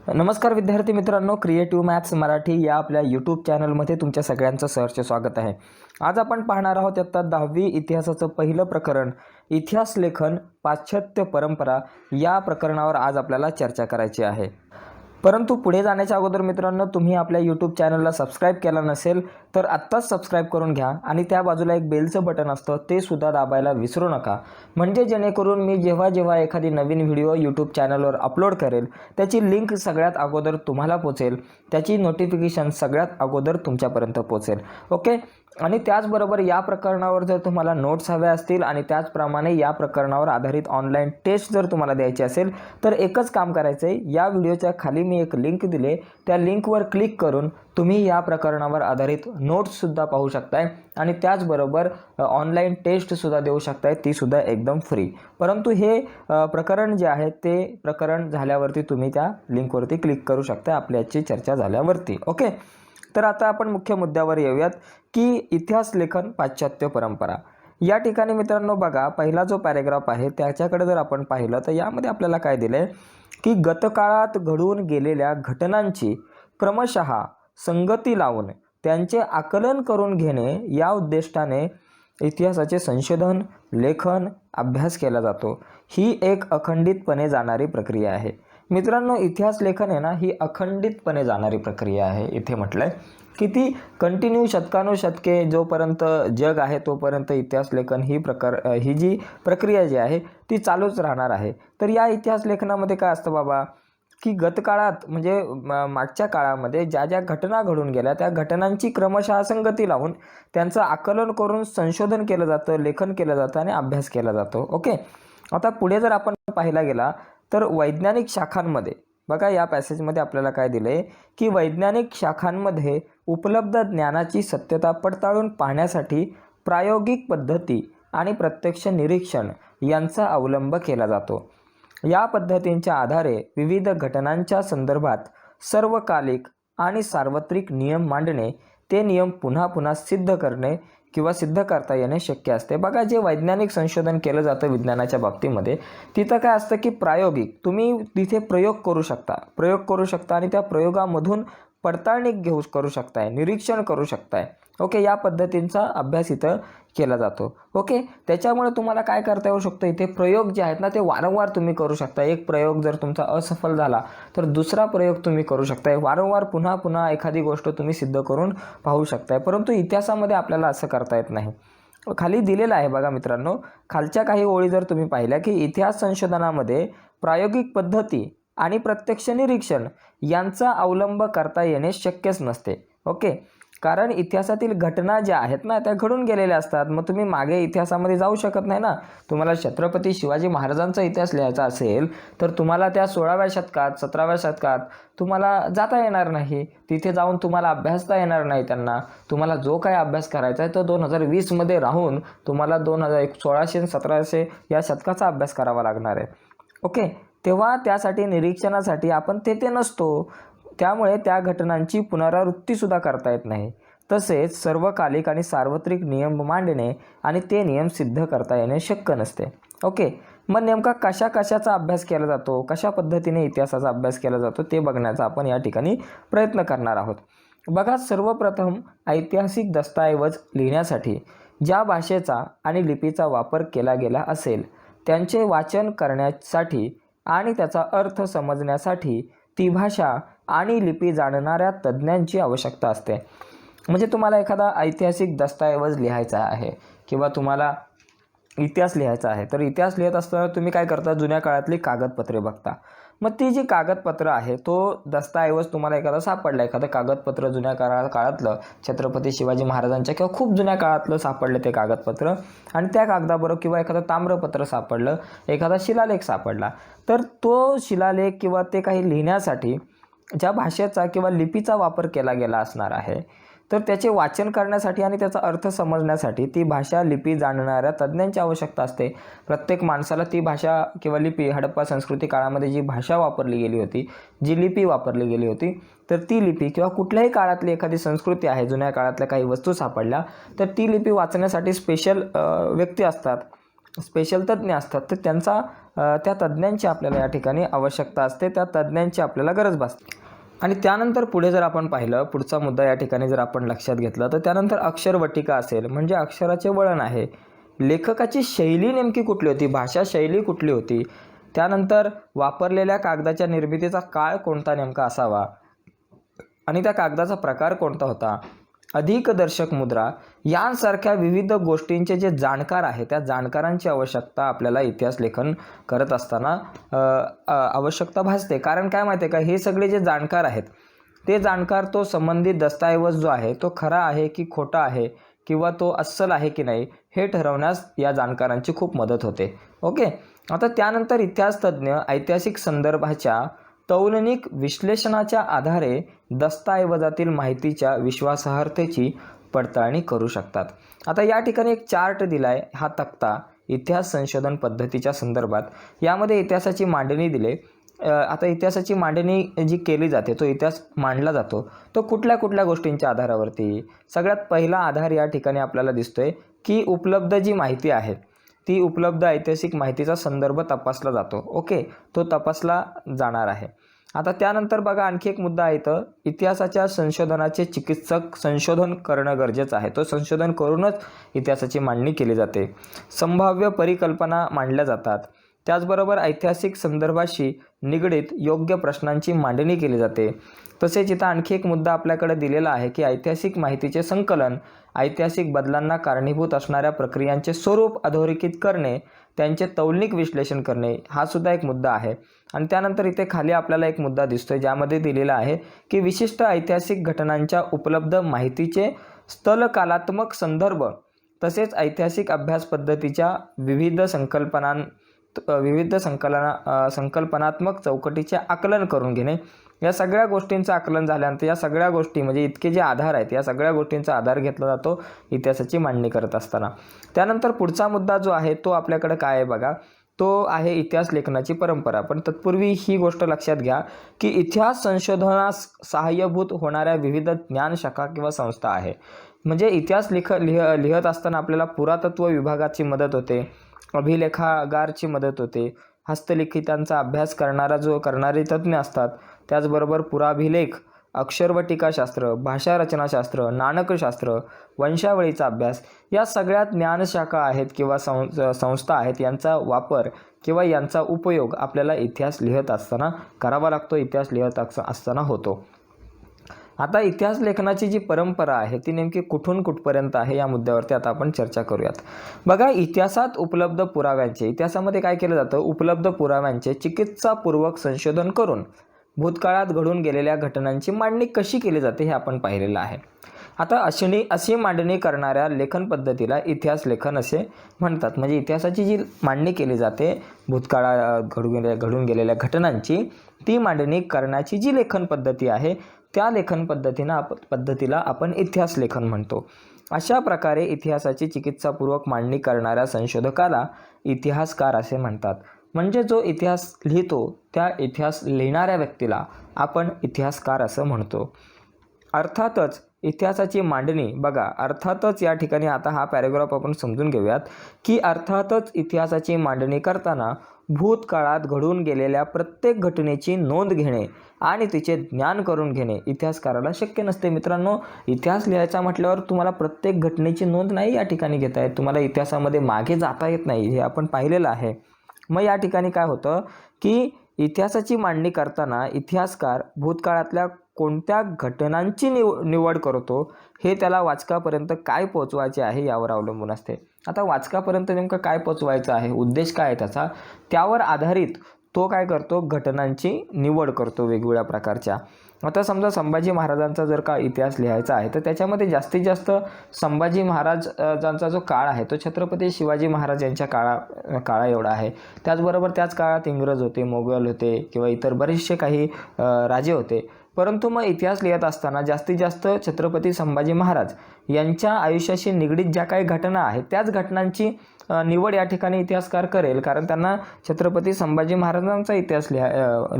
नमस्कार विद्यार्थी मित्रांनो, क्रिएटिव्ह मॅथ्स मराठी या आपल्या यूट्यूब चॅनलमध्ये तुमच्या सगळ्यांचं सहर्ष स्वागत आहे। आज आपण पाहणार आहोत इयत्ता 10वी इतिहासाचं पहिलं प्रकरण इतिहास लेखन पाश्चात्य परंपरा या प्रकरणावर आज आपल्याला चर्चा करायची आहे। परंतु पुढे जाण्याच्या अगोदर मित्रांनो, तुम्ही आपल्या यूट्यूब चॅनलला सबस्क्राइब केला नसेल तर आत्ताच सबस्क्राइब करून घ्या आणि त्या बाजूला एक बेलचं बटन असतं ते सुद्धा दाबायला विसरू नका, म्हणजे जेणेकरून मी जेव्हा एखादी नवीन व्हिडिओ यूट्यूब चॅनलवर अपलोड करेल त्याची लिंक सगळ्यात अगोदर तुम्हाला पोहोचेल, त्याची नोटिफिकेशन सगळ्यात अगोदर तुमच्यापर्यंत पोहोचेल। ओके। आणि त्याचबरोबर या प्रकरणावर जर तुम्हाला नोट्स हव्या असतील आणि त्याचप्रमाणे या प्रकरणावर आधारित ऑनलाईन टेस्ट जर तुम्हाला द्यायची असेल तर एकच काम करायचं आहे, या व्हिडिओच्या खाली मी एक लिंक दिले, त्या लिंकवर क्लिक करून तुम्ही या प्रकरणावर आधारित नोट्ससुद्धा पाहू शकताय आणि त्याचबरोबर ऑनलाईन टेस्टसुद्धा देऊ शकताय, ती सुद्धा एकदम फ्री। परंतु हे प्रकरण जे आहे ते प्रकरण झाल्यावरती तुम्ही त्या लिंकवरती क्लिक करू शकता आपल्याची चर्चा झाल्यावरती। ओके। तर आता आपण मुख्य मुद्द्यावर येऊयात की इतिहास लेखन पाश्चात्य परंपरा। या ठिकाणी मित्रांनो बघा, पहिला जो पॅरेग्राफ आहे त्याच्याकडे जर आपण पाहिलं तर यामध्ये आपल्याला काय दिलंय की गतकाळात घडून गेलेल्या घटनांची क्रमशः संगती लावून त्यांचे आकलन करून घेणे या उद्दिष्टाने इतिहासाचे संशोधन, लेखन, अभ्यास केला जातो। ही एक अखंडितपणे जाणारी प्रक्रिया आहे। मित्रांनो, इतिहास लेखन आहे ना, ही अखंडितपणे जाणारी प्रक्रिया आहे। इथे म्हटलंय की ती कंटिन्यू शतकानुशतके जोपर्यंत जग आहे तोपर्यंत इतिहास लेखन ही जी प्रक्रिया जी आहे ती चालूच राहणार आहे। तर या इतिहास लेखनामध्ये काय असतं बाबा की गतकाळात म्हणजे मागच्या काळामध्ये ज्या ज्या घटना घडून गेल्या त्या घटनांची क्रमशः संगती लावून त्यांचं आकलन करून संशोधन केलं जातं, लेखन केलं जातं आणि अभ्यास केला जातो। ओके। आता पुढे जर आपण पाहिला गेला तर वैज्ञानिक शाखांमध्ये बघा, या पॅसेजमध्ये आपल्याला काय दिलंय की वैज्ञानिक शाखांमध्ये उपलब्ध ज्ञानाची सत्यता पडताळून पाहण्यासाठी प्रायोगिक पद्धती आणि प्रत्यक्ष निरीक्षण यांचा अवलंब केला जातो। या पद्धतींच्या आधारे विविध घटनांच्या संदर्भात सर्वकालिक आणि सार्वत्रिक नियम मांडणे, ते नियम पुन्हा पुन्हा सिद्ध करणे किंवा सिद्ध करता येणे शक्य असते। बघा, जे वैज्ञानिक संशोधन केलं जातं विज्ञानाच्या बाबतीमध्ये तिथं काय असतं की प्रायोगिक, तुम्ही तिथे प्रयोग करू शकता आणि त्या प्रयोगामधून पडताळणी करू शकताय, निरीक्षण करू शकताय। ओके। या पद्धतींचा अभ्यास इथं केला जातो। ओके। त्याच्यामुळे तुम्हाला काय करता येऊ शकतं, इथे प्रयोग जे आहेत ना ते वारंवार तुम्ही करू शकता। एक प्रयोग जर तुमचा असफल झाला तर दुसरा प्रयोग तुम्ही करू शकताय, वारंवार पुन्हा पुन्हा एखादी गोष्ट तुम्ही सिद्ध करून पाहू शकताय। परंतु इतिहासामध्ये आपल्याला असं करता येत नाही। खाली दिलेलं आहे बघा मित्रांनो, खालच्या काही ओळी जर तुम्ही पाहिल्या की इतिहास संशोधनामध्ये प्रायोगिक पद्धती आणि प्रत्यक्ष निरीक्षण यांचा अवलंब करता येणे शक्यच नसते। ओके। कारण इतिहासातील घटना ज्या आहेत ना त्या घडून गेलेल्या असतात, मग तुम्ही मागे इतिहासामध्ये जाऊ शकत नाही ना। तुम्हाला छत्रपती शिवाजी महाराजांचा इतिहास लिहायचा असेल तर तुम्हाला त्या 16व्या शतकात 17व्या शतकात तुम्हाला जाता येणार नाही, तिथे जाऊन तुम्हाला अभ्यासता येणार नाही त्यांना। तुम्हाला जो काही अभ्यास करायचा आहे तो 2020 मध्ये राहून तुम्हाला 1600 आणि 1700 या शतकाचा अभ्यास करावा लागणार आहे। ओके। तेव्हा त्यासाठी निरीक्षणासाठी आपण तेथे नसतो, त्यामुळे त्या घटनांची पुनरावृत्तीसुद्धा करता येत नाही। तसेच सर्वकालिक आणि सार्वत्रिक नियम मांडणे आणि ते नियम सिद्ध करता येणे शक्य नसते। ओके। मग नेमका कशाचा अभ्यास केला जातो, कशा पद्धतीने इतिहासाचा अभ्यास केला जातो ते बघण्याचा आपण या ठिकाणी प्रयत्न करणार आहोत। बघा, सर्वप्रथम ऐतिहासिक दस्तऐवज लिहिण्यासाठी ज्या भाषेचा आणि लिपीचा वापर केला गेला असेल त्यांचे वाचन करण्यासाठी आणि त्याचा अर्थ समजण्यासाठी ती भाषा आणि लिपी जाणणाऱ्या तज्ज्ञांची आवश्यकता असते। म्हणजे तुम्हाला एखादा ऐतिहासिक दस्तऐवज लिहायचा आहे किंवा तुम्हाला इतिहास लिहायचा आहे, तर इतिहास लिहित असताना तुम्ही काय करता, जुन्या काळातली कागदपत्रे बघता। मग ती जी कागदपत्र आहे तो दस्तऐवज तुम्हाला एखादा सापडला, एखादं कागदपत्र जुन्या काळातलं छत्रपती शिवाजी महाराजांच्या किंवा खूप जुन्या काळातलं सापडलं ते कागदपत्र, आणि त्या कागदाबरोबर किंवा एखादं ताम्रपत्र सापडलं, एखादा शिलालेख सापडला, तर तो शिलालेख किंवा ते काही लिहिण्यासाठी ज्या भाषेचा किंवा लिपीचा वापर केला गेला असणार आहे तर त्याचे वाचन करण्यासाठी आणि त्याचा अर्थ समजण्यासाठी ती भाषा लिपी जाणणाऱ्या तज्ज्ञांची आवश्यकता असते। प्रत्येक माणसाला ती भाषा किंवा लिपी, हडप्पा संस्कृती काळामध्ये जी भाषा वापरली गेली होती, जी लिपी वापरली गेली होती, तर ती लिपी किंवा कुठल्याही काळातली एखादी संस्कृती आहे, जुन्या काळातल्या काही वस्तू सापडल्या तर ती लिपी वाचण्यासाठी स्पेशल व्यक्ती असतात, स्पेशल तज्ज्ञ असतात, तर त्यांचा त्या तज्ज्ञांची आपल्याला या ठिकाणी आवश्यकता असते, त्या तज्ज्ञांची आपल्याला गरज भासते. आणि त्यानंतर पुढे जर आपण पाहिलं, पुढचा मुद्दा या ठिकाणी जर आपण लक्षात घेतला तर त्यानंतर अक्षरवटिका असेल, म्हणजे अक्षराचे वळण आहे. लेखकाची शैली नेमकी कुठली होती, भाषा शैली कुठली होती, त्यानंतर वापरलेल्या कागदाच्या निर्मितीचा काळ कोणता नेमका असावा आणि त्या कागदाचा प्रकार कोणता होता, अधिक दर्शक मुद्रा यांसारख्या विविध गोष्टींचे जे जाणकार आहे त्या जाणकारांची आवश्यकता आपल्याला इतिहास लेखन करत असताना आवश्यकता भासते. कारण काय माहिती आहे का, हे सगळे जे जाणकार आहेत ते जाणकार तो संबंधित दस्तऐवज जो आहे तो खरा आहे की खोटा आहे किंवा तो अस्सल आहे की नाही हे ठरवण्यास या जाणकारांची खूप मदत होते. ओके, आता त्यानंतर इतिहास तज्ज्ञ ऐतिहासिक संदर्भाच्या तौलनिक विश्लेषणाच्या आधारे दस्तऐवजातील माहितीच्या विश्वासार्हतेची पडताळणी करू शकतात. आता या ठिकाणी एक चार्ट दिला आहे, हा तक्ता इतिहास संशोधन पद्धतीच्या संदर्भात. यामध्ये इतिहासाची मांडणी दिली. आता इतिहासाची मांडणी जी केली जाते, तो इतिहास मांडला जातो तो कुठल्या कुठल्या गोष्टींच्या आधारावरती. सगळ्यात पहिला आधार या ठिकाणी आपल्याला दिसतोय की उपलब्ध जी माहिती आहे ती उपलब्ध ऐतिहासिक माहितीचा संदर्भ तपासला जातो. ओके, तो तपासला जाणार आहे. आता त्यानंतर बघा आणखी एक मुद्दा आहे, तर इतिहासाच्या संशोधनाचे चिकित्सक संशोधन करणं गरजेचं आहे. तो संशोधन करूनच इतिहासाची मांडणी केली जाते. संभाव्य परिकल्पना मांडल्या जातात. त्याचबरोबर ऐतिहासिक संदर्भाशी निगडीत योग्य प्रश्नांची मांडणी केली जाते. तसेच इथं आणखी एक मुद्दा आपल्याकडे दिलेला आहे की ऐतिहासिक माहितीचे संकलन, ऐतिहासिक बदलांना कारणीभूत असणाऱ्या प्रक्रियांचे स्वरूप अधोरेखित करणे, त्यांचे तौलनिक विश्लेषण करणे, हा सुद्धा एक मुद्दा आहे. आणि त्यानंतर इथे खाली आपल्याला एक मुद्दा दिसतोय ज्यामध्ये दिलेला आहे की विशिष्ट ऐतिहासिक घटनांच्या उपलब्ध माहितीचे स्थलकालात्मक संदर्भ तसेच ऐतिहासिक अभ्यास पद्धतीच्या विविध संकल्पनात्मक चौकटीचे आकलन करून घेणे. या सगळ्या गोष्टींचं आकलन झाल्यानंतर या सगळ्या गोष्टी म्हणजे इतके जे आधार आहेत या सगळ्या गोष्टींचा आधार घेतला जातो इतिहासाची मांडणी करत असताना. त्यानंतर पुढचा मुद्दा जो आहे तो आपल्याकडे काय आहे बघा, तो आहे इतिहास लेखनाची परंपरा. पण तत्पूर्वी ही गोष्ट लक्षात घ्या की इतिहास संशोधनास सहाय्यभूत होणाऱ्या विविध ज्ञानशाखा किंवा संस्था आहे. म्हणजे इतिहास लिहत असताना आपल्याला पुरातत्व विभागाची मदत होते, अभिलेखागारची मदत होते, हस्तलिखितांचा अभ्यास करणारे तज्ज्ञ असतात. त्याचबरोबर पुराभिलेख, अक्षरवटिकाशास्त्र, भाषा रचनाशास्त्र, नाणकशास्त्र, वंशावळीचा अभ्यास या सगळ्या ज्ञानशाखा आहेत किंवा संस्था आहेत. यांचा वापर किंवा यांचा उपयोग आपल्याला इतिहास लिहत असताना करावा लागतो, इतिहास लिहत असताना होतो. आता इतिहास लेखनाची जी परंपरा आहे ती नेमकी कुठून कुठपर्यंत आहे या मुद्द्यावरती आता आपण चर्चा करूयात. बघा, इतिहासात उपलब्ध पुराव्यांचे, इतिहासामध्ये काय केलं जातं, उपलब्ध पुराव्यांचे चिकित्सापूर्वक संशोधन करून भूतकाळात घडून गेलेल्या घटनांची मांडणी कशी केली जाते हे आपण पाहिलेलं आहे. आता अशी मांडणी करणाऱ्या लेखन पद्धतीला इतिहास लेखन असे म्हणतात. म्हणजे इतिहासाची जी मांडणी केली जाते भूतकाळात घडून गेलेल्या घटनांची, ती मांडणी करण्याची जी लेखन पद्धती आहे त्या लेखन पद्धतीला आपण इतिहास लेखन म्हणतो. अशा प्रकारे इतिहासाची चिकित्सापूर्वक मांडणी करणाऱ्या संशोधकाला इतिहासकार असे म्हणतात. म्हणजे जो इतिहास लिहितो त्या इतिहास लिहिणाऱ्या व्यक्तीला आपण इतिहासकार असं म्हणतो. अर्थातच इतिहासाची मांडणी बघा, अर्थातच या ठिकाणी आता हा पॅरेग्राफ आपण समजून घेऊयात की अर्थातच इतिहासाची मांडणी करताना भूतकाळात घडून गेलेल्या प्रत्येक घटनेची नोंद घेणे आणि तिचे ज्ञान करून घेणे इतिहासकाराला शक्य नसते. मित्रांनो, इतिहास लिहायचा म्हटल्यावर तुम्हाला प्रत्येक घटनेची नोंद नाही या ठिकाणी घेता येत, तुम्हाला इतिहासामध्ये मागे जाता येत नाही, हे आपण पाहिलेलं आहे. मग या ठिकाणी काय होतं की इतिहासाची मांडणी करताना इतिहासकार भूतकाळातल्या कोणत्या घटनांची निवड करतो हे त्याला वाचकापर्यंत काय पोचवायचे आहे यावर अवलंबून असते. आता वाचकापर्यंत नेमकं काय पोचवायचं आहे, उद्देश काय आहे त्याचा, त्यावर आधारित तो काय करतो, घटनांची निवड करतो वेगवेगळ्या प्रकारच्या. आता समजा संभाजी महाराजांचा जर का इतिहास लिहायचा आहे तर त्याच्यामध्ये जास्तीत जास्त संभाजी महाराजांचा जो काळ आहे तो छत्रपती शिवाजी महाराज यांच्या काळा एवढा आहे. त्याचबरोबर त्याच काळात इंग्रज होते, मोगल होते किंवा इतर बरेचसे काही राजे होते. परंतु मग इतिहास लिहित असताना जास्तीत जास्त छत्रपती संभाजी महाराज यांच्या आयुष्याशी निगडीत ज्या काही घटना आहेत त्याच घटनांची निवड या ठिकाणी इतिहासकार करेल, कारण त्यांना छत्रपती संभाजी महाराजांचा इतिहास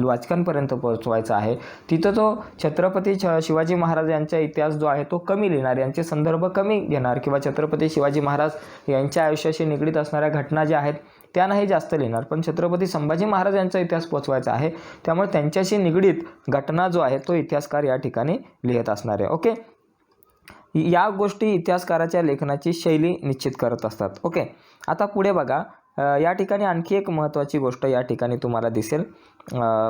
वाचकांपर्यंत पोहोचवायचा आहे. तिथं तो छत्रपती शिवाजी महाराज यांचा इतिहास जो आहे तो कमी लिहिणार, यांचे संदर्भ कमी घेणार किंवा छत्रपती शिवाजी महाराज यांच्या आयुष्याशी निगडीत असणाऱ्या घटना ज्या आहेत त्या नाही जास्त लिहिणार, पण छत्रपती संभाजी महाराज यांचा इतिहास पोचवायचा आहे, त्यामुळे त्यांच्याशी निगडीत घटना जो आहे तो इतिहासकार या ठिकाणी लिहित असणार आहे. ओके, या गोष्टी इतिहासकाराच्या लेखनाची शैली निश्चित करत असतात. ओके, आता पुढे बघा, या ठिकाणी आणखी एक महत्त्वाची गोष्ट या ठिकाणी तुम्हाला दिसेल.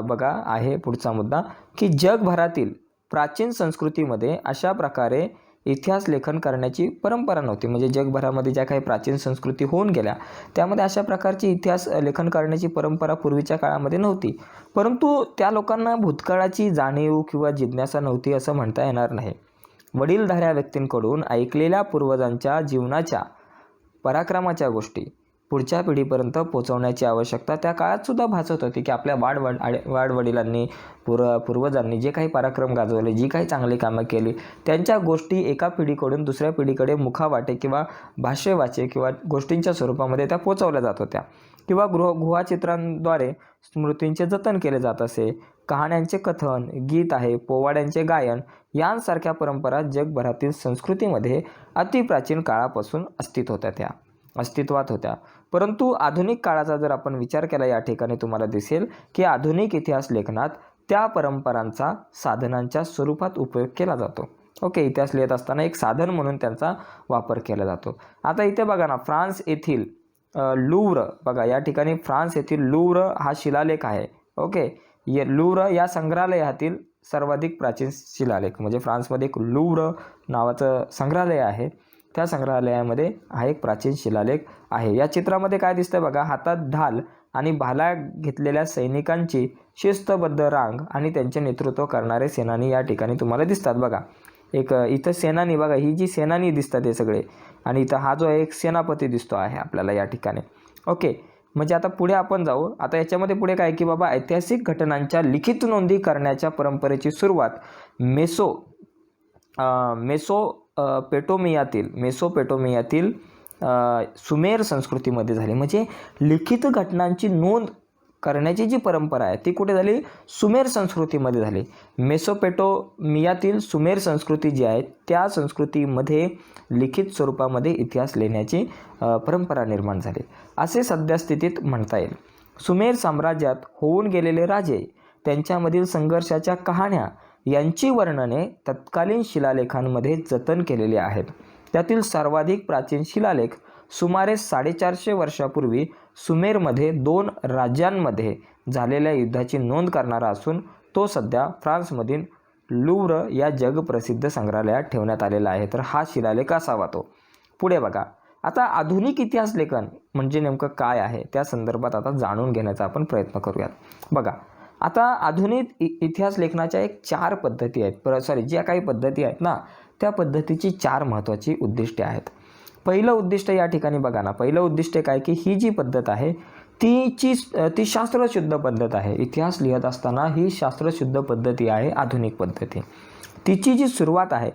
बघा आहे पुढचा मुद्दा, की जगभरातील प्राचीन संस्कृतीमध्ये अशा प्रकारे इतिहास लेखन करण्याची परंपरा नव्हती. म्हणजे जगभरामध्ये ज्या काही प्राचीन संस्कृती होऊन गेल्या त्यामध्ये अशा प्रकारची इतिहास लेखन करण्याची परंपरा पूर्वीच्या काळामध्ये नव्हती. परंतु त्या लोकांना भूतकाळाची जाणीव किंवा जिज्ञासा नव्हती असं म्हणता येणार नाही. वडीलधाऱ्या व्यक्तींकडून ऐकलेल्या पूर्वजांच्या जीवनाच्या पराक्रमाच्या गोष्टी पुढच्या पिढीपर्यंत पोहोचवण्याची आवश्यकता त्या काळात सुद्धा भासत होती, की आपल्या वाडवडिलांनी पूर्वजांनी जे काही पराक्रम गाजवले, जी काही चांगली कामं केली, त्यांच्या गोष्टी एका पिढीकडून दुसऱ्या पिढीकडे मुखावाटे किंवा भाष्यवाचे किंवा गोष्टींच्या स्वरूपामध्ये त्या पोचवल्या जात होत्या, किंवा गुहाचित्रांद्वारे स्मृतींचे जतन केले जात असे. कहाण्यांचे कथन, गीत आहे, पोवाड्यांचे गायन यांसारख्या परंपरा जगभरातील संस्कृतीमध्ये अतिप्राचीन काळापासून अस्तित्वात होत्या. परंतु आधुनिक काळाचा जर आपण विचार केला या ठिकाणी तुम्हाला दिसेल की आधुनिक इतिहास लेखनात त्या परंपरांचा साधनांच्या स्वरूपात उपयोग केला जातो. ओके, इतिहास लिहित असताना एक साधन म्हणून त्यांचा वापर केला जातो. आता इथे बघा ना, फ्रान्स येथील लुव्र, बघा या ठिकाणी फ्रान्स येथील लुव्र हा शिलालेख आहे. ओके, लुव्र या संग्रहालयातील सर्वाधिक प्राचीन शिलालेख, म्हणजे फ्रान्समध्ये एक लुव्र नावाचं संग्रहालय आहे, त्या संग्रहालयामध्ये हा एक प्राचीन शिलालेख आहे. या चित्रामध्ये काय दिसतंय बघा, हातात ढाल आणि भाला घेतलेल्या सैनिकांची शिस्तबद्ध रांग आणि त्यांचे नेतृत्व करणारे सेनानी या ठिकाणी तुम्हाला दिसतात. बघा एक इथं सेनानी, बघा ही जी सेनानी दिसतात हे सगळे, आणि इथं हा जो एक सेनापती दिसतो आहे आपल्याला या ठिकाणी. ओके, म्हणजे आता पुढे आपण जाऊ. आता याच्यामध्ये पुढे काय की बाबा, ऐतिहासिक घटनांच्या लिखित नोंदी करण्याच्या परंपरेची सुरुवात मेसोपोटेमियातील सुमेर संस्कृतीमध्ये झाली. म्हणजे लिखित घटनांची नोंद करण्याची जी परंपरा आहे ती कुठे झाली? सुमेर संस्कृतीमध्ये झाली. मेसोपोटेमियातील सुमेर संस्कृती जी आहे त्या संस्कृतीमध्ये लिखित स्वरूपामध्ये इतिहास लिहिण्याची परंपरा निर्माण झाली असे सद्यस्थितीत म्हणता येईल. सुमेर साम्राज्यात होऊन गेलेले राजे, त्यांच्यामधील संघर्षाच्या कहाण्या यांची वर्णने तत्कालीन शिलालेखांमध्ये जतन केलेली आहेत. त्यातील सर्वाधिक प्राचीन शिलालेख सुमारे 450 वर्षापूर्वी सुमेरमध्ये 2 राज्यांमध्ये झालेल्या युद्धाची नोंद करणारा असून तो सध्या फ्रान्समधील लुव्र या जगप्रसिद्ध संग्रहालयात ठेवण्यात आलेला आहे. तर हा शिलालेख असावा तो. पुढे बघा, आता आधुनिक इतिहास लेखन म्हणजे नेमकं काय आहे त्या संदर्भात आता जाणून घेण्याचा आपण प्रयत्न करूयात. बघा, आता आधुनिक इतिहास लेखनाच्या एक 4 पद्धती आहेत. ज्या काही पद्धती आहेत ना, त्या पद्धतीची 4 महत्त्वाची उद्दिष्टे आहेत. पहिलं उद्दिष्ट या ठिकाणी बघा ना, पहिलं उद्दिष्ट काय की ही जी पद्धत आहे ती शास्त्रशुद्ध पद्धत आहे. इतिहास लिहित असताना ही शास्त्रशुद्ध पद्धती आहे, आधुनिक पद्धती. तिची जी सुरुवात आहे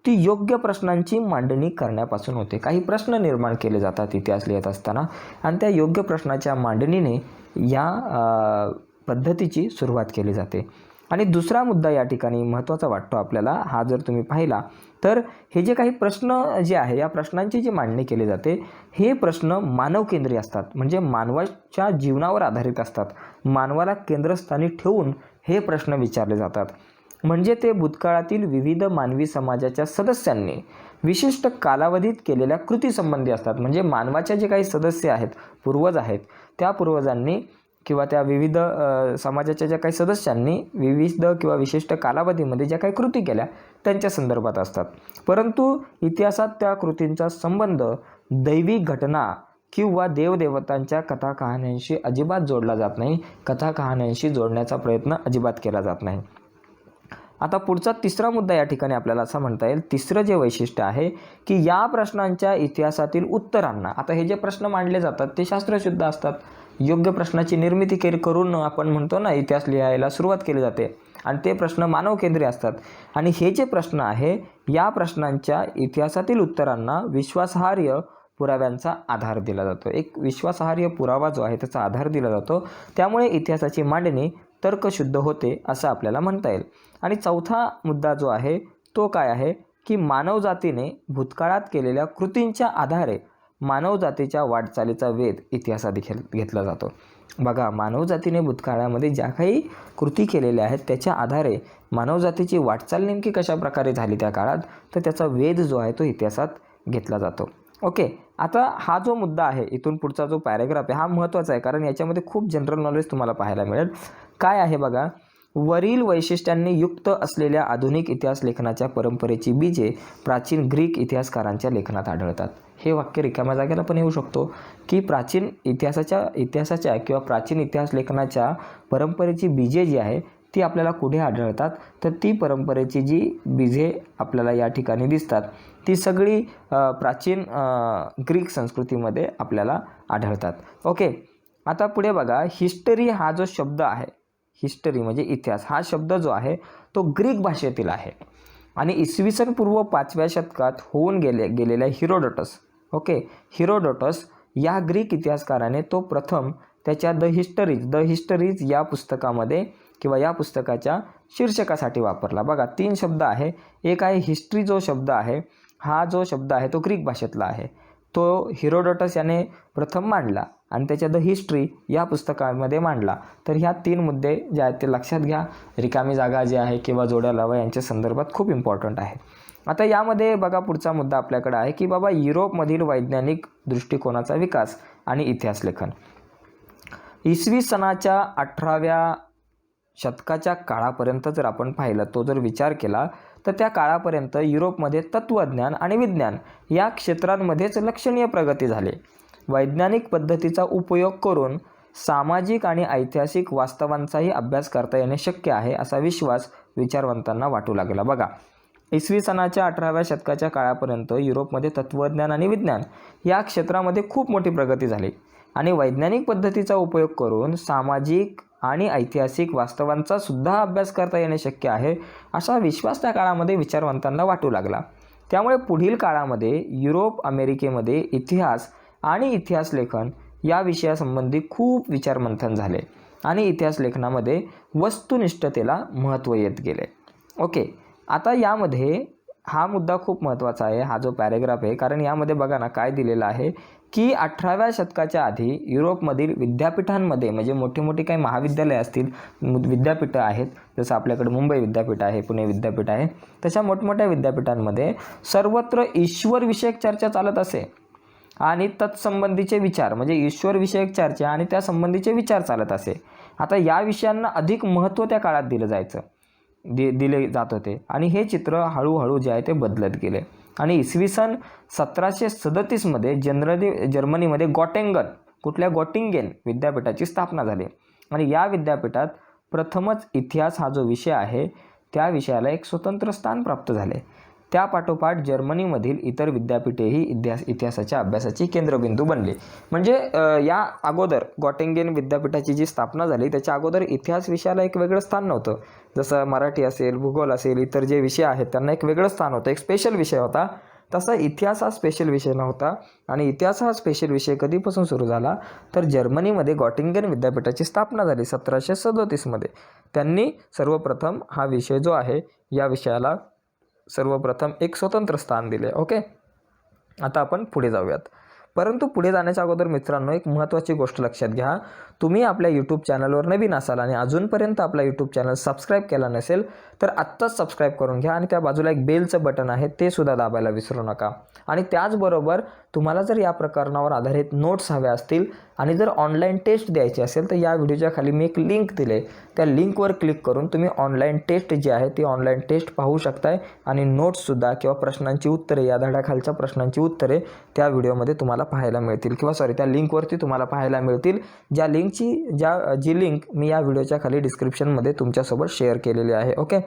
ती योग्य प्रश्नांची मांडणी करण्यापासून होते. काही प्रश्न निर्माण केले जातात इतिहास लिहित असताना आणि त्या योग्य प्रश्नाच्या मांडणीने या पद्धतीची सुरुवात केली जाते. आणि दुसरा मुद्दा या ठिकाणी महत्त्वाचा वाटतो आपल्याला, हा जर तुम्ही पाहिला तर हे जे काही प्रश्न जे आहे या प्रश्नांची जी मांडणी केली जाते हे प्रश्न मानवकेंद्री असतात. म्हणजे मानवाच्या जीवनावर आधारित असतात. मानवाला केंद्रस्थानी ठेवून हे प्रश्न विचारले जातात. म्हणजे ते भूतकाळातील विविध मानवी समाजाच्या सदस्यांनी विशिष्ट कालावधीत केलेल्या कृतीसंबंधी असतात. म्हणजे मानवाचे जे काही सदस्य आहेत, पूर्वज आहेत, त्या पूर्वजांनी किंवा त्या विविध समाजाच्या ज्या काही सदस्यांनी विविध किंवा विशिष्ट कालावधीमध्ये ज्या काही कृती केल्या त्यांच्या संदर्भात असतात. परंतु इतिहासात त्या कृतींचा संबंध दैवी घटना किंवा देवदेवतांच्या कथा कहाण्यांशी अजिबात जोडला जात नाही. कथा कहाण्यांशी जोडण्याचा प्रयत्न अजिबात केला जात नाही. आता पुढचा तिसरा मुद्दा या ठिकाणी आपल्याला असं म्हणता येईल, तिसरं जे वैशिष्ट्य आहे की या प्रश्नांच्या इतिहासातील उत्तरांना, आता हे जे प्रश्न मांडले जातात ते शास्त्रशुद्ध असतात. योग्य प्रश्नाची निर्मिती करून आपण म्हणतो ना इतिहास लिहायला सुरुवात केली जाते आणि ते प्रश्न मानवकेंद्री असतात. आणि हे जे प्रश्न आहे या प्रश्नांच्या इतिहासातील उत्तरांना विश्वासार्ह पुराव्यांचा आधार दिला जातो. एक विश्वासार्ह पुरावा जो आहे त्याचा आधार दिला जातो. त्यामुळे इतिहासाची मांडणी तर्कशुद्ध होते असं आपल्याला म्हणता येईल. आणि चौथा मुद्दा जो आहे तो काय आहे की मानवजातीने भूतकाळात केलेल्या कृतींच्या आधारे मानवजातीच्या वाटचालीचा वेध इतिहासात घेतला जातो. बघा, मानवजातीने भूतकाळामध्ये ज्या काही कृती केलेल्या आहेत त्याच्या आधारे मानवजातीची वाटचाल नेमकी कशा प्रकारे झाली त्या काळात, तर त्याचा वेध जो आहे तो इतिहासात घेतला जातो. ओके, आता हा जो मुद्दा आहे, इथून पुढचा जो पॅरेग्राफ आहे हा महत्त्वाचा आहे, कारण याच्यामध्ये खूप जनरल नॉलेज तुम्हाला पाहायला मिळेल. काय आहे बघा, वरील वैशिष्ट्यांनी युक्त असलेल्या आधुनिक इतिहास लेखनाच्या परंपरेची बीजे प्राचीन ग्रीक इतिहासकारांच्या लेखनात आढळतात. हे वाक्य रिकाम्या जागेला पण येऊ शकतो की प्राचीन इतिहासाच्या किंवा प्राचीन इतिहास लेखनाच्या परंपरेची बीजे जी आहे ती आपल्याला कुठे आढळतात, तर ती परंपरेची जी बीजे आपल्याला या ठिकाणी दिसतात ती सगळी प्राचीन ग्रीक संस्कृतीमध्ये आपल्याला आढळतात. ओके, आता पुढे बघा, हिस्टरी हा जो शब्द आहे, हिस्टरी म्हणजे इतिहास, हा शब्द जो आहे तो ग्रीक भाषेतील आहे आणि इसवी सन पूर्व 5व्या शतकात होऊन गेलेल्या हिरोडोटस या ग्रीक इतिहासकाराने तो प्रथम त्याच्या द हिस्टरीज या पुस्तकामध्ये किंवा या पुस्तकाच्या शीर्षकासाठी वापरला. बघा, 3 शब्द आहे. एक आहे हिस्ट्री, जो शब्द आहे हा जो शब्द आहे तो ग्रीक भाषेतला आहे, तो हिरोडोटस याने प्रथम मांडला आणि त्याच्या द हिस्ट्री या पुस्तकामध्ये मांडला. तर ह्या 3 मुद्दे जे आहेत ते लक्षात घ्या. रिकामी जागा जी आहे किंवा जोड्या लावा यांच्या संदर्भात खूप इम्पॉर्टंट आहे. आता यामध्ये बघा पुढचा मुद्दा आपल्याकडे आहे की बाबा युरोपमधील वैज्ञानिक दृष्टिकोनाचा विकास आणि इतिहास लेखन. इसवी सनाच्या 18व्या शतकाच्या काळापर्यंत जर आपण पाहिलं, तो जर विचार केला तर त्या काळापर्यंत युरोपमध्ये तत्त्वज्ञान आणि विज्ञान या क्षेत्रांमध्येच लक्षणीय प्रगती झाली. वैज्ञानिक पद्धतीचा उपयोग करून सामाजिक आणि ऐतिहासिक वास्तवांचाही अभ्यास करता येणे शक्य आहे असा विश्वास विचारवंतांना वाटू लागला. बघा, इसवी सनाच्या 18व्या शतकाच्या काळापर्यंत युरोपमध्ये तत्त्वज्ञान आणि विज्ञान या क्षेत्रामध्ये खूप मोठी प्रगती झाली आणि वैज्ञानिक पद्धतीचा उपयोग करून सामाजिक आणि ऐतिहासिक वास्तवांचा सुद्धा अभ्यास करता येणे शक्य आहे असा विश्वास त्या काळामध्ये विचारवंतांना वाटू लागला. त्यामुळे पुढील काळामध्ये युरोप अमेरिकेमध्ये इतिहास आणि इतिहास लेखन या विषयासंबंधी खूप विचारमंथन झाले आणि इतिहास लेखनामध्ये वस्तुनिष्ठतेला महत्त्व येत गेले. ओके, आता यामध्ये हा मुद्दा खूप महत्त्वाचा आहे, हा जो पॅरेग्राफ आहे, कारण यामध्ये बघा ना काय दिलेलं आहे की 18व्या शतकाच्या आधी युरोपमधील विद्यापीठांमध्ये, म्हणजे मोठी मोठी काही महाविद्यालय असतील, विद्यापीठं आहेत, जसं आपल्याकडे मुंबई विद्यापीठ आहे, पुणे विद्यापीठ आहे, तशा मोठमोठ्या विद्यापीठांमध्ये सर्वत्र ईश्वरविषयक चर्चा चालत असे आणि तत्संबंधीचे विचार, म्हणजे ईश्वरविषयक चर्चा आणि त्या संबंधीचे विचार चालत असे. आता या विषयांना अधिक महत्त्व त्या काळात दिले जात होते आणि हे चित्र हळूहळू जे आहे ते बदलत गेले आणि इसवी सन 1737मध्ये जर्मनीमध्ये गॉटिंगेन विद्यापीठाची स्थापना झाली आणि या विद्यापीठात प्रथमच इतिहास हा जो विषय आहे त्या विषयाला एक स्वतंत्र स्थान प्राप्त झाले. त्या पाठोपाठ जर्मनीमधील इतर विद्यापीठेही इतिहासाच्या अभ्यासाची केंद्रबिंदू बनली. म्हणजे या अगोदर गॉटिंगेन विद्यापीठाची जी स्थापना झाली त्याच्या अगोदर इतिहास विषयाला एक वेगळं स्थान नव्हतं. जसं मराठी असेल, भूगोल असेल, इतर जे विषय आहेत त्यांना एक वेगळं स्थान होतं, एक स्पेशल विषय होता. तसा इतिहास हा स्पेशल विषय नव्हता आणि इतिहास हा स्पेशल विषय कधीपासून सुरू झाला तर जर्मनीमध्ये गॉटिंगेन विद्यापीठाची स्थापना झाली 1737मध्ये. त्यांनी सर्वप्रथम हा विषय जो आहे या विषयाला सर्वप्रथम एक स्वतंत्र स्थान दिले. ओके, आता आपण पुढे जाऊयात. परंतु पुढे जाण्याच्या अगोदर मित्रांनो एक महत्त्वाची गोष्ट लक्षात घ्या. तुम्ही आपल्या यूट्यूब चॅनलवर नवीन असाल आणि अजूनपर्यंत आपला यूट्यूब चॅनल सबस्क्राईब केला नसेल तर आत्ताच सबस्क्राईब करून घ्या आणि त्या बाजूला एक बेलचं बटन आहे ते सुद्धा दाबायला विसरू नका. आणि त्याचबरोबर तुम्हाला जर या प्रकरणावर आधारित नोट्स हव्या असतील आणि जर ऑनलाईन टेस्ट द्यायची असेल तर या व्हिडिओच्या खाली मी एक लिंक दिले, त्या लिंकवर क्लिक करून तुम्ही ऑनलाईन टेस्ट जी आहे ती ऑनलाईन टेस्ट पाहू शकताय आणि नोट्ससुद्धा किंवा प्रश्नांची उत्तरे, या धड्याखालच्या प्रश्नांची उत्तरे त्या व्हिडिओमध्ये तुम्हाला पाहायला मिळतील किंवा त्या लिंकवरती तुम्हाला पाहायला मिळतील. जी लिंक मी या व्हिडिओच्या खाली डिस्क्रिप्शनमध्ये तुमच्यासोबत शेअर केलेली आहे. ओके,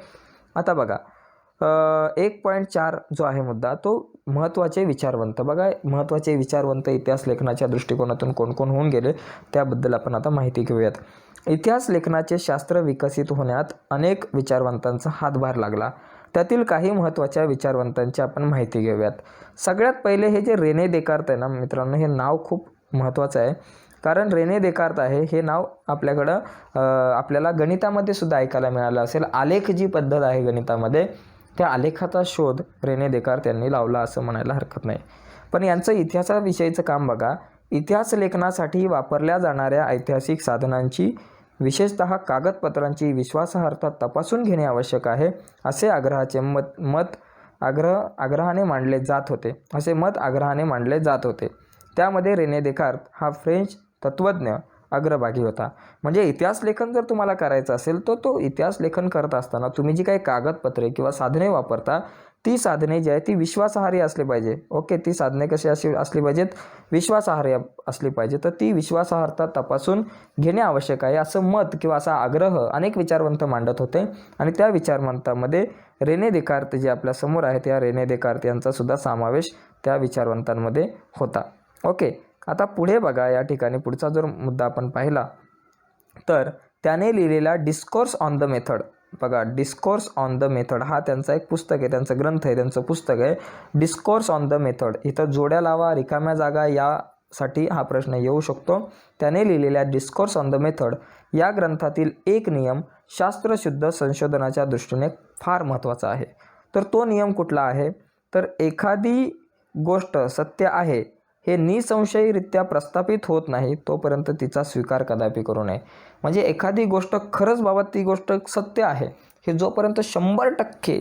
आता बघा 1.4 जो आहे मुद्दा तो महत्त्वाचे विचारवंत. बघा, महत्त्वाचे विचारवंत इतिहास लेखनाच्या दृष्टिकोनातून कोण कोण होऊन गेले त्याबद्दल आपण आता माहिती घेऊयात. इतिहास लेखनाचे शास्त्र विकसित होण्यात अनेक विचारवंतांचा हातभार लागला. त्यातील काही महत्त्वाच्या विचारवंतांची आपण माहिती घेऊयात. सगळ्यात पहिले हे जे रेने देकार्त आहे ना मित्रांनो, हे नाव खूप महत्त्वाचं आहे कारण रेने देकार्त आहे हे नाव आपल्याला गणितामध्ये सुद्धा ऐकायला मिळालं असेल. आलेख जी पद्धत आहे गणितामध्ये त्या आलेखाचा शोध रेने देकार्त यांनी लावला असं म्हणायला हरकत नाही. पण यांचं इतिहासाविषयीचं काम बघा. इतिहास लेखनासाठी वापरल्या जाणाऱ्या ऐतिहासिक साधनांची विशेषतः कागदपत्रांची विश्वासार्हता तपासून घेणे आवश्यक आहे असे आग्रहाने मांडले जात होते. त्यामध्ये रेने देकार्त हा फ्रेंच तत्त्वज्ञ अग्रभागी होता. म्हणजे इतिहास लेखन जर तुम्हाला करायचं असेल तर तो इतिहास लेखन करत असताना तुम्ही जी काही कागदपत्रे किंवा साधने वापरता ती साधने जी आहे ती विश्वासार्ह असली पाहिजे. ओके, ती साधने कशी असली पाहिजेत? विश्वासार्ह असली पाहिजे. तर ती विश्वासार्हता तपासून घेणे आवश्यक आहे असं मत किंवा असा आग्रह अनेक विचारवंत मांडत होते. आणि त्या विचारवंतांमध्ये रेने देकार्त जे आपल्या समोर आहेत, या रेने देकार्त यांचा सुद्धा समावेश त्या विचारवंतांमध्ये होता. ओके, आता पुढे बघा. या ठिकाणी पुढचा जर मुद्दा आपण पाहिला तर त्याने लिहिलेला डिस्कोर्स ऑन द मेथड बघा. डिस्कोर्स ऑन द मेथड हा त्यांचा एक पुस्तक आहे, त्यांचं ग्रंथ आहे, त्यांचं पुस्तक आहे डिस्कोर्स ऑन द मेथड. इथं जोड्या लावा, रिकाम्या जागा यासाठी हा प्रश्न येऊ शकतो. त्याने लिहिलेल्या डिस्कोर्स ऑन द मेथड या ग्रंथातील एक नियम शास्त्रशुद्ध संशोधनाच्या दृष्टीने फार महत्त्वाचा आहे. तर तो नियम कुठला आहे? तर एखादी गोष्ट सत्य आहे हे निसंशयीरित्या प्रस्थापित होत नाही तोपर्यंत तिचा स्वीकार कदापि करू नये. म्हणजे एखादी गोष्ट खरंच बाबा ती गोष्ट सत्य आहे हे जोपर्यंत 100%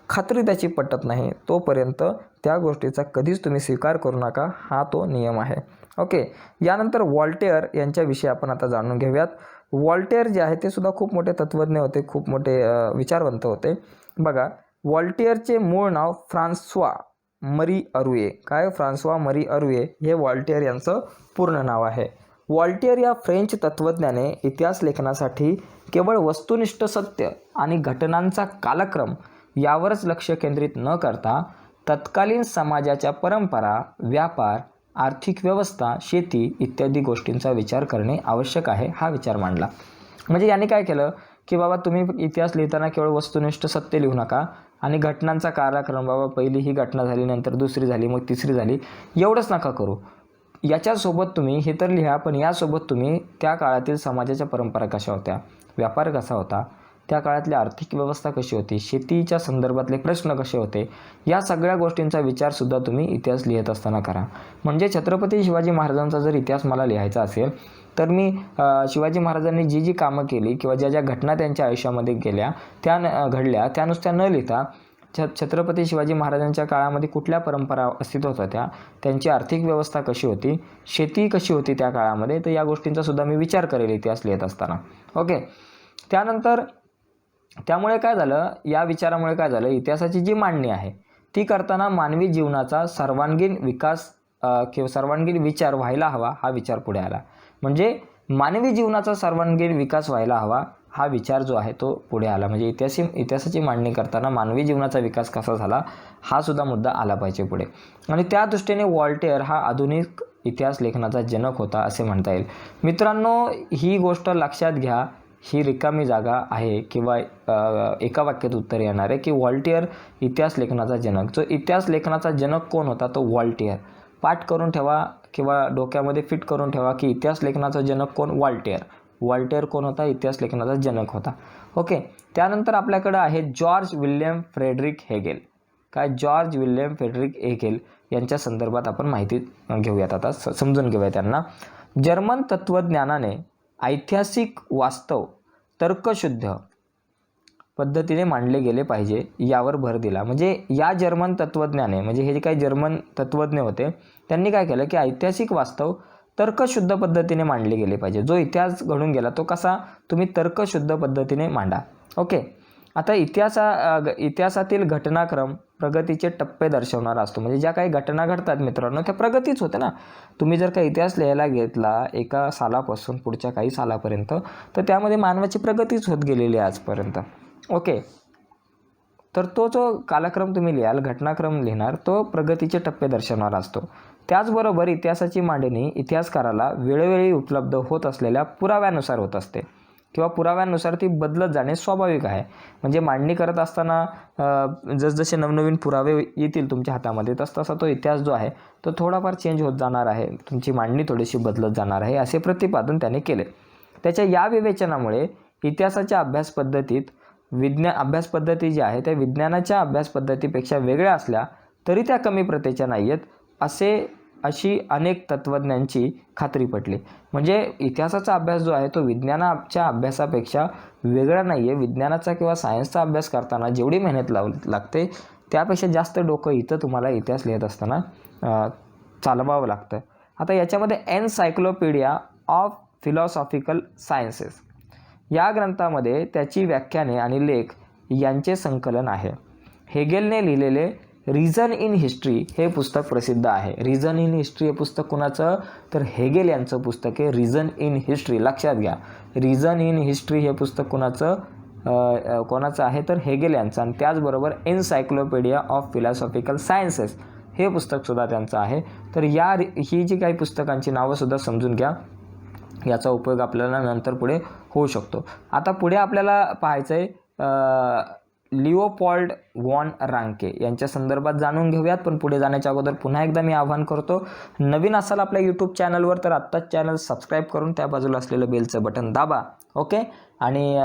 खात्री त्याची पटत नाही तोपर्यंत त्या गोष्टीचा कधीच तुम्ही स्वीकार करू नका. हा तो नियम आहे. ओके, यानंतर व्हॉल्टेअर यांच्याविषयी आपण आता जाणून घेऊयात. व्हॉल्टेअर जे आहे ते सुद्धा खूप मोठे तत्त्वज्ञ होते, खूप मोठे विचारवंत होते. बघा, व्हॉल्टेअरचे मूळ नाव फ्रान्स्वा मरी अरुये. काय? फ्रान्स्वा मरी अरुये हे व्हॉल्टेअर यांचं पूर्ण नाव आहे. व्हॉल्टेअर या फ्रेंच तत्त्वज्ञाने इतिहास लेखनासाठी केवळ वस्तुनिष्ठ सत्य आणि घटनांचा कालक्रम यावरच लक्ष केंद्रित न करता तत्कालीन समाजाच्या परंपरा, व्यापार, आर्थिक व्यवस्था, शेती इत्यादी गोष्टींचा विचार करणे आवश्यक आहे हा विचार मांडला. म्हणजे याने काय केलं की बाबा तुम्ही इतिहास लिहिताना केवळ वस्तुनिष्ठ सत्य लिहू नका आणि घटनांचा कालक्रम बाबा पहिली ही घटना झाली, नंतर दुसरी झाली, मग तिसरी झाली, एवढंच नका करू. याच्यासोबत तुम्ही हे तर लिहा, पण यासोबत तुम्ही त्या काळातील समाजाच्या परंपरा कशा होत्या, व्यापार कसा होता, त्या काळातली आर्थिक व्यवस्था कशी होती, शेतीच्या संदर्भातले प्रश्न कसे होते, या सगळ्या गोष्टींचा विचारसुद्धा तुम्ही इतिहास लिहित असताना करा. म्हणजे छत्रपती शिवाजी महाराजांचा जर इतिहास मला लिहायचा असेल तर मी शिवाजी महाराजांनी जी जी कामं केली किंवा ज्या ज्या घटना त्यांच्या आयुष्यामध्ये घडल्या त्या नुसत्या न लिहिता छत्रपती शिवाजी महाराजांच्या काळामध्ये कुठल्या परंपरा अस्तित्वात होत्या, त्यांची आर्थिक व्यवस्था कशी होती, शेती कशी होती त्या काळामध्ये, तर या गोष्टींचा सुद्धा मी विचार करेल इतिहास लिहित असताना. ओके, त्यानंतर त्यामुळे काय झालं, या विचारामुळे काय झालं, इतिहासाची जी मांडणी आहे ती करताना मानवी जीवनाचा सर्वांगीण विकास किंवा सर्वांगीण विचार व्हायला हवा हा विचार पुढे आला. म्हणजे मानवी जीवनाचा सर्वांगीण विकास व्हायला हवा हा विचार जो आहे तो पुढे आला. म्हणजे इतिहासाची मांडणी करताना मानवी जीवनाचा विकास कसा झाला हा सुद्धा मुद्दा आला पाहिजे पुढे. आणि त्या दृष्टीने व्हॉल्टेअर हा आधुनिक इतिहास लेखनाचा जनक होता असे म्हणता येईल. मित्रांनो, ही गोष्ट लक्षात घ्या, ही रिकामी जागा आहे किंवा एका वाक्यात उत्तर येणार आहे की व्हॉल्टेअर इतिहास लेखनाचा जनक. जो इतिहास लेखनाचा जनक कोण होता तो व्हॉल्टेअर. पाठ करून ठेवा किंवा डोक्यामध्ये फिट करून ठेवा की इतिहास लेखनाचा जनक कोण? व्हॉल्टेअर कोण होता? इतिहास लेखनाचा जनक होता. ओके, त्यानंतर आपल्याकडे आहे जॉर्ज विल्यम फ्रेडरिक हेगेल. काय? जॉर्ज विल्यम फ्रेडरिक हेगेल यांच्या संदर्भात आपण माहिती घेऊयात. आता समजून घेऊया त्यांना. जर्मन तत्त्वज्ञानाने ऐतिहासिक वास्तव तर्कशुद्ध पद्धतीने मांडले गेले पाहिजे यावर भर दिला. म्हणजे या जर्मन तत्त्वज्ञाने, म्हणजे हे जे काही जर्मन तत्त्वज्ञ होते त्यांनी काय केलं की ऐतिहासिक वास्तव तर्कशुद्ध पद्धतीने मांडले गेले पाहिजे. जो इतिहास घडून गेला तो कसा तुम्ही तर्कशुद्ध पद्धतीने मांडा. ओके, आता इतिहासातील घटनाक्रम प्रगतीचे टप्पे दर्शवणारा असतो. म्हणजे ज्या काही घटना घडतात मित्रांनो त्या प्रगतीच होते ना. तुम्ही जर काही इतिहास लिहायला घेतला एका सालापासून पुढच्या काही सालापर्यंत तर त्यामध्ये मानवाची प्रगतीच होत गेलेली आहे आजपर्यंत. ओके, तर तो जो कालक्रम तुम्ही लिहाल, घटनाक्रम लिहिणार, तो प्रगतीचे टप्पे दर्शवणारा असतो. त्याचबरोबर इतिहासाची मांडणी इतिहासकाराला वेळोवेळी उपलब्ध होत असलेल्या पुराव्यानुसार होत असते किंवा पुराव्यानुसार ती बदलत जाणे स्वाभाविक आहे. म्हणजे मांडणी करत असताना जसजसे नवनवीन पुरावे येतील तुमच्या हातामध्ये तसतसा तो इतिहास जो आहे तो थोडाफार चेंज होत जाणार आहे, तुमची मांडणी थोडीशी बदलत जाणार आहे असे प्रतिपादन त्याने केले. त्याच्या या विवेचनामुळे इतिहासाच्या अभ्यास पद्धती जी आहे त्या विज्ञानाच्या अभ्यास पद्धतीपेक्षा वेगळ्या असल्या तरी त्या कमी प्रतीच्या नाही आहेत, अशी अनेक तत्त्वज्ञांची खात्री पटली. म्हणजे इतिहासाचा अभ्यास जो आहे तो विज्ञानाच्या अभ्यासापेक्षा वेगळा नाही आहे. विज्ञानाचा किंवा सायन्सचा अभ्यास करताना जेवढी मेहनत लागते त्यापेक्षा जास्त डोकं इथं तुम्हाला इतिहास लिहित असताना चालवावं लागतं. आता याच्यामध्ये एनसायक्लोपीडिया ऑफ फिलॉसॉफिकल सायन्सेस या ग्रंथामध्ये त्याची व्याख्याने आणि लेख यांचे संकलन आहे. हेगेलने लिहिलेले रिझन इन हिस्ट्री हे पुस्तक प्रसिद्ध आहे. रिझन इन हिस्ट्री हे पुस्तक कोणाचं, तर हेगेल यांचं पुस्तक आहे. रिझन इन हिस्ट्री लक्षात घ्या. रिझन इन हिस्ट्री हे पुस्तक कोणाचं आहे, तर हेगेल यांचं. आणि त्याचबरोबर एनसायक्लोपीडिया ऑफ फिलॉसॉफिकल सायन्सेस हे पुस्तकसुद्धा त्यांचं आहे. तर ही जी काही पुस्तकांची नावंसुद्धा समजून घ्या. याचा उपयोग आपल्याला नंतर पुढे होऊ शकतो. आता पुढे आपल्याला पाहायचं आहे लिओपॉल्ड वॉन रांके यांच्या संदर्भात जाणून घेऊयात. पण पुढे जाण्याच्या अगोदर पुन्हा एकदा मी आवाहन करतो, नवीन असाल आपल्या यूट्यूब चॅनलवर तर आत्ताच चॅनल सबस्क्राईब करून त्या बाजूला असलेलं बेलचं बटन दाबा. ओके. आणि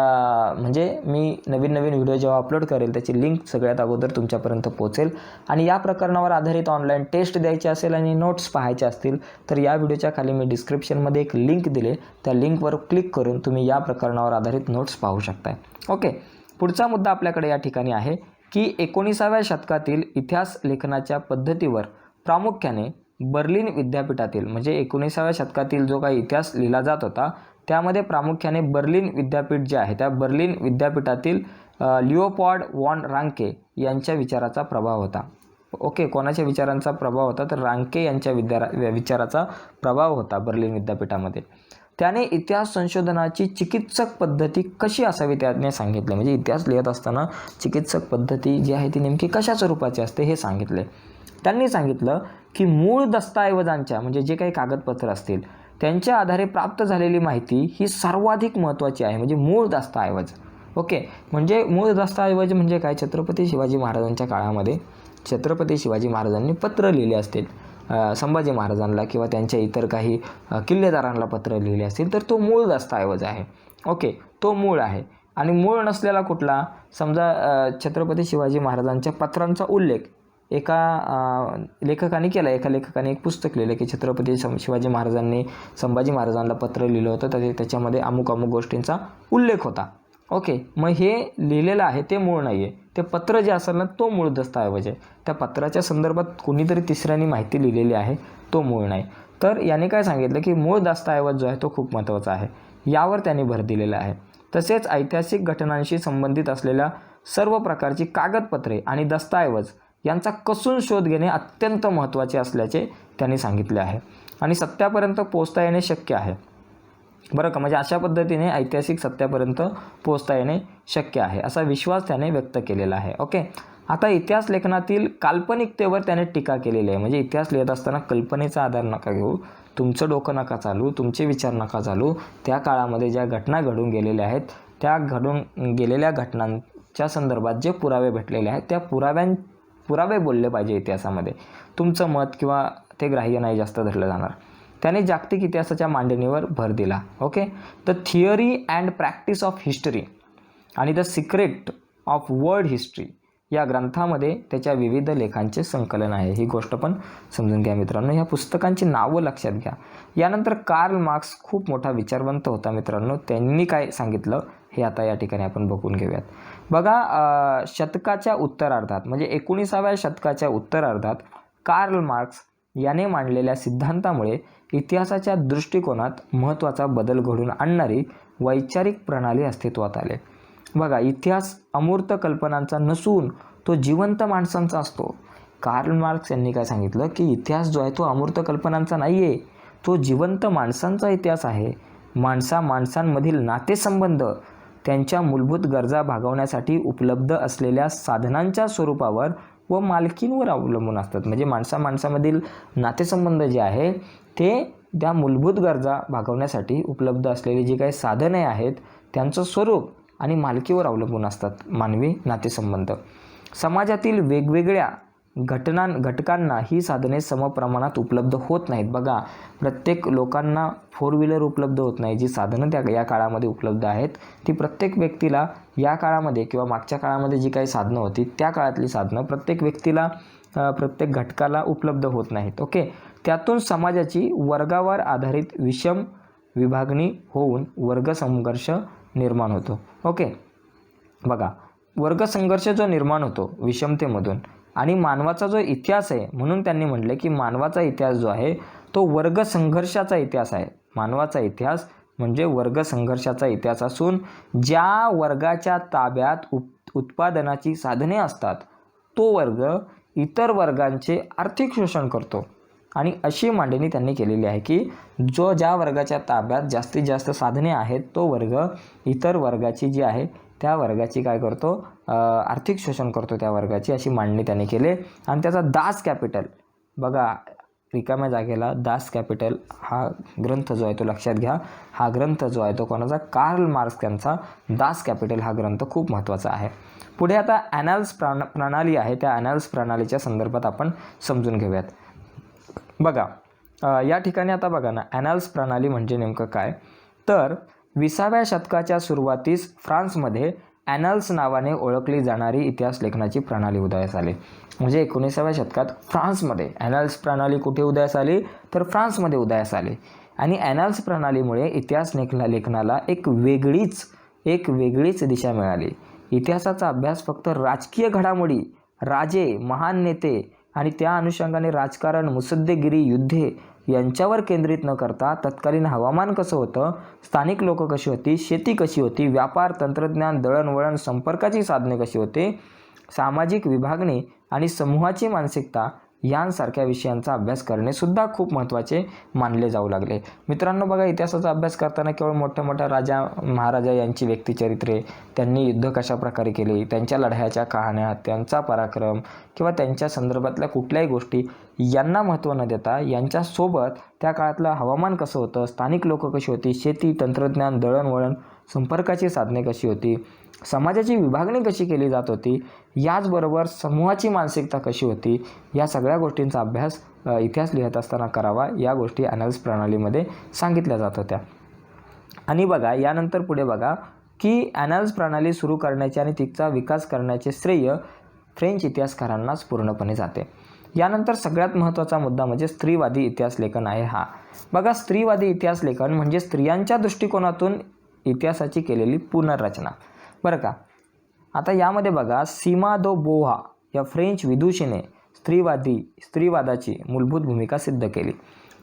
म्हणजे मी नवीन व्हिडिओ जेव्हा अपलोड करेल त्याची लिंक सगळ्यात अगोदर तुमच्यापर्यंत पोहोचेल. आणि या प्रकरणावर आधारित ऑनलाईन टेस्ट द्यायची असेल आणि नोट्स पाहायचे असतील तर या व्हिडिओच्या खाली मी डिस्क्रिप्शनमध्ये एक लिंक दिले, त्या लिंकवर क्लिक करून तुम्ही या प्रकरणावर आधारित नोट्स पाहू शकताय. ओके. पुढचा मुद्दा आपल्याकडे या ठिकाणी आहे की 19व्या शतकातील इतिहास लेखनाच्या पद्धतीवर प्रामुख्याने बर्लिन विद्यापीठातील, म्हणजे 19व्या शतकातील जो काही इतिहास लिहिला जात होता त्यामध्ये प्रामुख्याने बर्लिन विद्यापीठ जे आहे त्या बर्लिन विद्यापीठातील लिओपॉल्ड वॉन रांके यांच्या विचाराचा प्रभाव होता. ओके. कोणाच्या विचारांचा प्रभाव होता, तर रांके यांच्या विचाराचा प्रभाव होता बर्लिन विद्यापीठामध्ये. त्याने इतिहास संशोधनाची चिकित्सक पद्धती कशी असावी त्याने सांगितले. म्हणजे इतिहास लिहित असताना चिकित्सक पद्धती जी आहे ती नेमकी कशा स्वरूपाची असते हे सांगितले. त्यांनी सांगितलं की मूळ दस्तऐवजांच्या, म्हणजे जे काही कागदपत्र असतील त्यांच्या आधारे प्राप्त झालेली माहिती ही सर्वाधिक महत्त्वाची आहे. म्हणजे मूळ दस्तऐवज. ओके. म्हणजे मूळ दस्तऐवज म्हणजे काय, छत्रपती शिवाजी महाराजांच्या काळामध्ये छत्रपती शिवाजी महाराजांनी पत्र लिहिले असतील संभाजी महाराजांना किंवा त्यांच्या इतर काही किल्लेदारांना पत्र लिहिले असतील तर तो मूळ दस्तऐवज आहे. ओके. तो मूळ आहे. आणि मूळ नसलेला कुठला, समजा छत्रपती शिवाजी महाराजांच्या पत्रांचा उल्लेख एका लेखकाने केला. एका लेखकाने एक पुस्तक लिहिलं की छत्रपती शिवाजी महाराजांनी संभाजी महाराजांना पत्र लिहिलं होतं, तर त्याच्यामध्ये अमुक गोष्टींचा उल्लेख होता. ओके. मग हे लिहिलेलं आहे ते मूळ नाही आहे. ते पत्र जे असेल ना तो मूळ दस्तऐवज आहे. त्या पत्राच्या संदर्भात कोणीतरी तिसऱ्याने माहिती लिहिलेली आहे तो मूळ नाही. तर याने काय सांगितलं की मूळ दस्तऐवज जो आहे तो खूप महत्त्वाचा आहे. यावर त्यांनी भर दिलेला आहे. तसेच ऐतिहासिक घटनांशी संबंधित असलेल्या सर्व प्रकारची कागदपत्रे आणि दस्तऐवज यांचा कसून शोध घेणे अत्यंत महत्त्वाचे असल्याचे त्यांनी सांगितले आहे. आणि सत्यापर्यंत पोहोचता येणे शक्य आहे. बरं का. म्हणजे अशा पद्धतीने ऐतिहासिक सत्यापर्यंत पोहोचता येणे शक्य आहे असा विश्वास त्याने व्यक्त केलेला आहे. ओके. आता इतिहास लेखनातील काल्पनिकतेवर त्याने टीका केलेली आहे. म्हणजे इतिहास लिहित असताना कल्पनेचा आधार नका घेऊ, तुमचं डोकं नका चालू, तुमचे विचार नका चालू. त्या काळामध्ये ज्या घटना घडून गेलेल्या आहेत त्या घडून गेलेल्या घटनांच्या संदर्भात जे पुरावे भेटलेले आहेत त्या पुरावे बोलले पाहिजे इतिहासामध्ये. तुमचं मत किंवा ते ग्राह्य नाही जास्त धरलं जाणार. त्याने जागतिक इतिहासाच्या मांडणीवर भर दिला. Okay. The theory and practice of history आणि the secret of world history या ग्रंथामध्ये त्याच्या विविध लेखांचे संकलन आहे. ही गोष्ट पण समजून घ्या मित्रांनो. ह्या पुस्तकांची नावं लक्षात घ्या. यानंतर कार्ल मार्क्स खूप मोठा विचारवंत होता मित्रांनो. त्यांनी काय सांगितलं हे आता या ठिकाणी आपण बघून घेऊयात. बघा, शतकाच्या उत्तरार्धात म्हणजे 19व्या शतकाच्या उत्तरार्धात कार्ल मार्क्स याने मांडलेल्या सिद्धांतामुळे इतिहासाच्या दृष्टिकोनात महत्त्वाचा बदल घडून आणणारी वैचारिक प्रणाली अस्तित्वात आली. बघा, इतिहास अमूर्त कल्पनांचा नसून तो जिवंत माणसांचा असतो. कार्ल मार्क्स यांनी काय सांगितलं की इतिहास जो आहे तो अमूर्त कल्पनांचा नाही आहे, तो जिवंत माणसांचा इतिहास आहे. माणसांमधील नातेसंबंध त्यांच्या मूलभूत गरजा भागवण्यासाठी उपलब्ध असलेल्या साधनांच्या स्वरूपावर व मालकींवर अवलंबून असतात. म्हणजे माणसामधील नातेसंबंध जे आहे ते त्या मूलभूत गरजा भागवण्यासाठी उपलब्ध असलेली जी काही साधने आहेत त्यांचं स्वरूप आणि मालकीवर अवलंबून असतात मानवी नातेसंबंध. समाजातील वेगवेगळ्या घटकांना ही साधने समप्रमाणात उपलब्ध होत नाहीत. बघा, प्रत्येक लोकांना 4 व्हीलर उपलब्ध होत नाही. जी साधनं या काळामध्ये उपलब्ध आहेत ती प्रत्येक व्यक्तीला या काळामध्ये किंवा मागच्या काळामध्ये जी काही साधनं होती त्या काळातली साधनं प्रत्येक व्यक्तीला प्रत्येक घटकाला उपलब्ध होत नाहीत. ओके, त्यातून समाजाची वर्गावर आधारित विषम विभागणी होऊन वर्गसंघर्ष निर्माण होतो. ओके, बघा, वर्गसंघर्ष जो निर्माण होतो विषमतेमधून आणि मानवाचा जो इतिहास आहे, म्हणून त्यांनी म्हटले की मानवाचा इतिहास जो आहे तो वर्गसंघर्षाचा इतिहास आहे. मानवाचा इतिहास म्हणजे वर्गसंघर्षाचा इतिहास असून ज्या वर्गाच्या ताब्यात उत्पादनाची साधने असतात तो वर्ग इतर वर्गांचे आर्थिक शोषण करतो. आणि अशी मांडणी त्यांनी केलेली आहे की ज्या वर्गाच्या ताब्यात जास्तीत जास्त साधने आहेत तो वर्ग इतर वर्गाची जी आहे त्या वर्गाची काय करतो, आर्थिक शोषण करतो त्या वर्गाची, अशी मांडणी त्यांनी केली. आणि त्याचा दास कॅपिटल, बघा रिकाम्या जागेला दास कॅपिटल हा ग्रंथ जो आहे तो लक्षात घ्या. हा ग्रंथ जो आहे तो कोणाचा, कार्ल मार्क्स यांचा दास कॅपिटल हा ग्रंथ खूप महत्त्वाचा आहे. पुढे आता ॲनॅल्स प्रणाली आहे, त्या ॲनॅल्स प्रणालीच्या संदर्भात आपण समजून घेऊयात. बघा, या ठिकाणी आता बघा ना, ॲनॅल्स प्रणाली म्हणजे नेमकं काय, तर 20व्या शतकाच्या सुरुवातीस फ्रान्समध्ये ॲनॅल्स नावाने ओळखली जाणारी इतिहास लेखनाची प्रणाली उदयास आली. म्हणजे 19व्या शतकात फ्रान्समध्ये ॲनॅल्स प्रणाली कुठे उदयास आली, तर फ्रान्समध्ये उदयास आली. आणि ॲनॅल्स प्रणालीमुळे इतिहास लेखनाला एक वेगळीच दिशा मिळाली. इतिहासाचा अभ्यास फक्त राजकीय घडामोडी, राजे, महान नेते आणि त्या अनुषंगाने राजकारण, मुसद्देगिरी, युद्धे यांच्यावर केंद्रित न करता तत्कालीन हवामान कसं होतं, स्थानिक लोक कशी होती, शेती कशी होती, व्यापार, तंत्रज्ञान, दळणवळण, संपर्काची साधने कशी होते, सामाजिक विभागणी आणि समूहाची मानसिकता यांसारख्या विषयांचा अभ्यास करणे सुद्धा खूप महत्त्वाचे मानले जाऊ लागले. मित्रांनो, बघा, इतिहासाचा अभ्यास करताना केवळ मोठ्या मोठ्या राजा महाराजा यांची व्यक्तिचरित्रे, त्यांनी युद्ध कशा प्रकारे केले, त्यांच्या लढायाच्या कहाण्या, त्यांचा पराक्रम किंवा त्यांच्या संदर्भातल्या कुठल्याही गोष्टी यांना महत्त्व न देता यांच्यासोबत त्या काळातलं हवामान कसं होतं, स्थानिक लोक कशी होती, शेती, तंत्रज्ञान, दळणवळण, संपर्काची साधने कशी होती, समाजाची विभागणी कशी केली जात होती, याचबरोबर समूहाची मानसिकता कशी होती, या सगळ्या गोष्टींचा अभ्यास इतिहास लिहित असताना करावा, या गोष्टी ॲनॅल्स प्रणालीमध्ये सांगितल्या जात होत्या. आणि बघा, यानंतर पुढे बघा की ॲनॅल्स प्रणाली सुरू करण्याचे आणि तिचा विकास करण्याचे श्रेय फ्रेंच इतिहासकारांनाच पूर्णपणे जाते. यानंतर सगळ्यात महत्त्वाचा मुद्दा म्हणजे स्त्रीवादी इतिहास लेखन आहे. हा बघा, स्त्रीवादी इतिहास लेखन म्हणजे स्त्रियांच्या दृष्टिकोनातून इतिहासाची केलेली पुनर्रचना, बरं का. आता यामध्ये बघा, सीमा दो बोहा या फ्रेंच विदुषीने स्त्रीवादाची मूलभूत भूमिका सिद्ध केली.